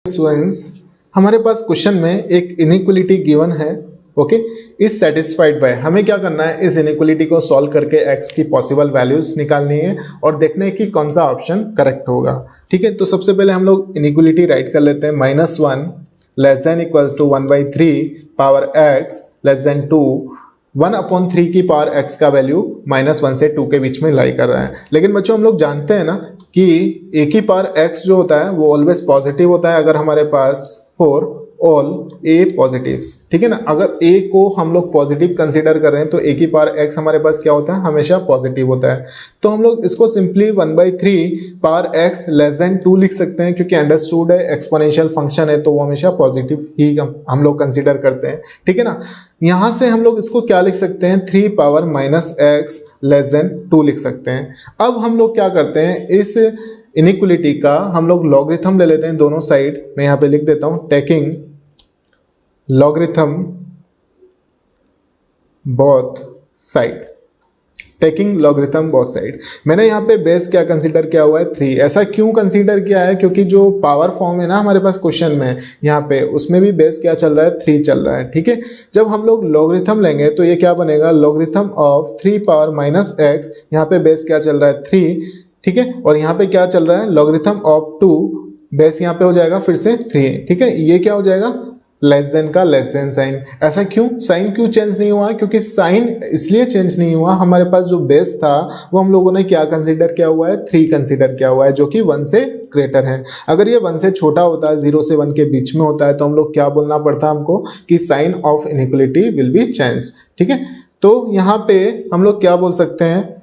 Students, हमारे पास question में एक इनइक्वलिटी गिवन है, ओके, इज सेटिस्फाइड बाय। हमें क्या करना है, इस इनइक्वलिटी को सॉल्व करके एक्स की पॉसिबल वैल्यूज निकालनी है और देखना है कि कौन सा ऑप्शन करेक्ट होगा। ठीक है, तो सबसे पहले हम लोग इनइक्वलिटी राइट कर लेते हैं। -1 less than equals to 1/3 power x less than 2। 1/3 की पावर x का वैल्यू -1 से 2 के बीच में लाई कर रहा है। लेकिन बच्चों हम लोग जानते हैं ना कि a की पावर x जो होता है वो ऑलवेज पॉजिटिव होता है अगर हमारे पास फॉर ऑल a पॉजिटिव्स। ठीक है ना, अगर a को हम लोग पॉजिटिव कंसीडर कर रहे हैं तो a की पावर x हमारे पास क्या होता है, हमेशा पॉजिटिव होता है। तो हम लोग इसको simply 1/3 power x less than 2 लिख सकते हैं, क्योंकि अंडरस्टूड है एक्सपोनेंशियल फंक्शन है तो वो हमेशा पॉजिटिव ही हम लोग कंसीडर करते हैं। ठीक है ना, यहां से हम लोग इसको क्या लिख सकते हैं, 3 पावर -x लेस देन 2 लिख सकते हैं। अब हम लोग क्या करते हैं, इस इनइक्वलिटी का हम लोग लॉगरिथम ले लेते हैं दोनों साइड। मैं यहां पे लिख देता हूं, taking logarithm both side. Taking logarithm both side, मैंने यहाँ पे बेस क्या कंसीडर किया हुआ है, 3। ऐसा क्यों कंसीडर किया है, क्योंकि जो पावर फॉर्म है ना हमारे पास क्वेश्चन में यहाँ पे, उसमें भी बेस क्या चल रहा है, 3 चल रहा है। ठीक है, जब हम लोग लॉगरिथम लेंगे तो ये क्या बनेगा, लॉगरिथम ऑफ 3 पावर -x। यहाँ पे बेस क्या चल रहा है, 3। ठीक है, और यहाँ पे क्या चल रहा है, लॉगरिथम ऑफ 2। बेस यहाँ पे हो जाएगा फिर से 3। ठीक है, ये क्या हो जाएगा, लेस देन का लेस देन साइन। ऐसा क्यों, साइन क्यों चेंज नहीं हुआ, क्योंकि साइन इसलिए चेंज नहीं हुआ, हमारे पास जो बेस था वो हम लोगों ने क्या कंसीडर किया हुआ है, 3 कंसीडर किया हुआ है, जो कि 1 से ग्रेटर है। अगर ये 1 से छोटा होता है, 0 से 1 के बीच में होता है, तो हम लोग क्या बोलना पड़ता हमको कि sign of inequality will be change. ठीक है, तो यहाँ पे हम लोग क्या बोल सकते हैं,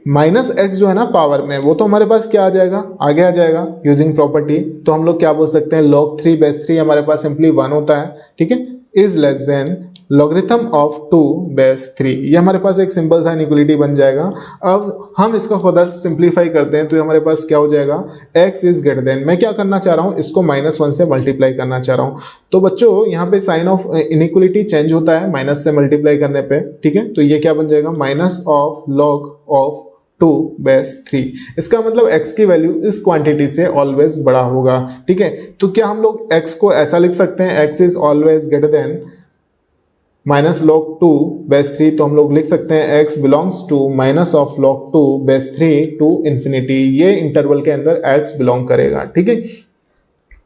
-x जो है ना पावर में, वो तो हमारे पास क्या आ जाएगा, आगे आ जाएगा यूजिंग प्रॉपर्टी। तो हम लोग क्या बोल सकते हैं, log 3 बेस 3 हमारे पास सिंपली 1 होता है। ठीक है, is less than logarithm of 2 base 3। ये हमारे पास एक सिंपल सा इनइक्वलिटी बन जाएगा। अब हम इसको फर्दर सिंप्लीफाई करते हैं तो ये हमारे पास क्या हो जाएगा, x इज ग्रेटर देन, मैं क्या करना चाह रहा हूँ, इसको -1 से मल्टीप्लाई करना चाह रहा हूँ। तो बच्चों यहाँ पे साइन ऑफ इनइक्वलिटी चेंज होता है माइनस से मल्टीप्लाई करने पे। ठीक है, तो ये क्या बन जाएगा, minus of log of 2 base 3। इसका मतलब x की वैल्यू इस क्वांटिटी से ऑलवेज बड़ा होगा। ठीक है, तो क्या हम लोग x को ऐसा लिख सकते हैं, x is always greater than minus log 2 base 3। तो हम लोग लिख सकते हैं x belongs to minus of log 2 base 3 to infinity. ये इंटरवल के अंदर x बिलोंग करेगा। ठीक है,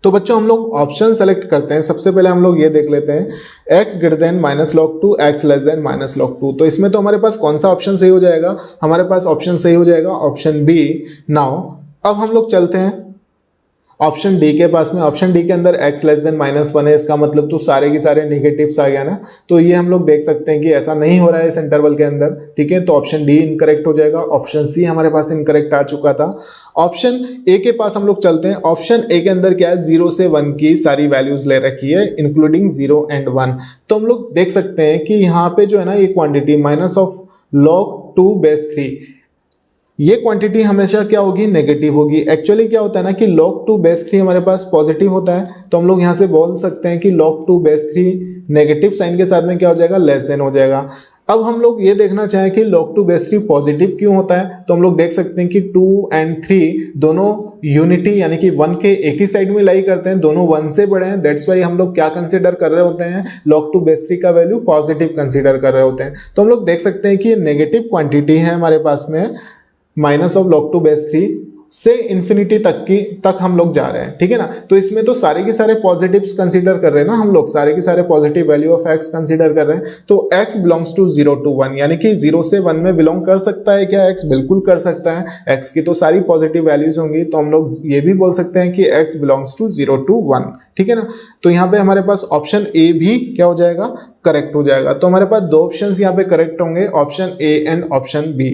तो बच्चों हम लोग ऑप्शन सेलेक्ट करते हैं। सबसे पहले हम लोग ये देख लेते हैं, x greater than -log2 x less than -log2। तो इसमें तो हमारे पास कौन सा ऑप्शन सही हो जाएगा, हमारे पास ऑप्शन सही हो जाएगा ऑप्शन बी। नाउ अब हम लोग चलते हैं ऑप्शन डी के पास में। ऑप्शन डी के अंदर x लेस देन -1 है, इसका मतलब तो सारे के सारे नेगेटिव्स आ गया ना, तो ये हम लोग देख सकते हैं कि ऐसा नहीं हो रहा है इस इंटरवल के अंदर। ठीक है, तो ऑप्शन डी इनकरेक्ट हो जाएगा। ऑप्शन सी हमारे पास इनकरेक्ट आ चुका था। ऑप्शन ए के पास हम लोग चलते हैं। ऑप्शन ए के अंदर क्या है, 0 से 1 की सारी वैल्यूज ले रखी है इंक्लूडिंग 0 एंड 1। तो हम लोग देख सकते हैं कि यहाँ पे जो है ना ये quantity minus of log 2 base 3, ये क्वांटिटी हमेशा क्या होगी, नेगेटिव होगी। एक्चुअली क्या होता है ना कि log 2 बेस 3 हमारे पास पॉजिटिव होता है, तो हम लोग यहाँ से बोल सकते हैं कि log 2 बेस 3 नेगेटिव साइन के साथ में क्या हो जाएगा, लेस देन हो जाएगा। अब हम लोग ये देखना चाहें कि log 2 बेस 3 पॉजिटिव क्यों होता है, तो हम लोग देख सकते हैं कि 2 एंड 3 दोनों यूनिटी यानी कि 1 के एक ही साइड में लाई करते हैं, दोनों 1 से बड़े हैं। दैट्स वाई हम लोग क्या कंसीडर कर रहे होते हैं, log 2 बेस 3 का वैल्यू पॉजिटिव कंसीडर कर रहे होते हैं। तो हम लोग देख सकते हैं कि नेगेटिव क्वांटिटी है हमारे पास में माइनस ऑफ log 2 बेस 3 से इंफिनिटी तक हम लोग जा रहे हैं। ठीक है ना, तो इसमें तो सारे के सारे पॉजिटिव्स कंसीडर कर रहे हैं ना, हम लोग सारे के सारे positive value of x consider कर रहे हैं। तो x बिलोंग्स टू 0 to 1, यानी कि 0 से 1 में बिलोंग कर सकता है क्या x, बिल्कुल कर सकता है। x की तो सारी पॉजिटिव वैल्यूज होंगी, तो हम लोग ये भी बोल सकते हैं कि x बिलोंग्स टू 0 to 1। ठीक है ना, तो यहाँ पे हमारे पास ऑप्शन ए भी क्या हो जाएगा, करेक्ट हो जाएगा। तो हमारे पास दो ऑप्शन यहाँ पे करेक्ट होंगे, option A and option B.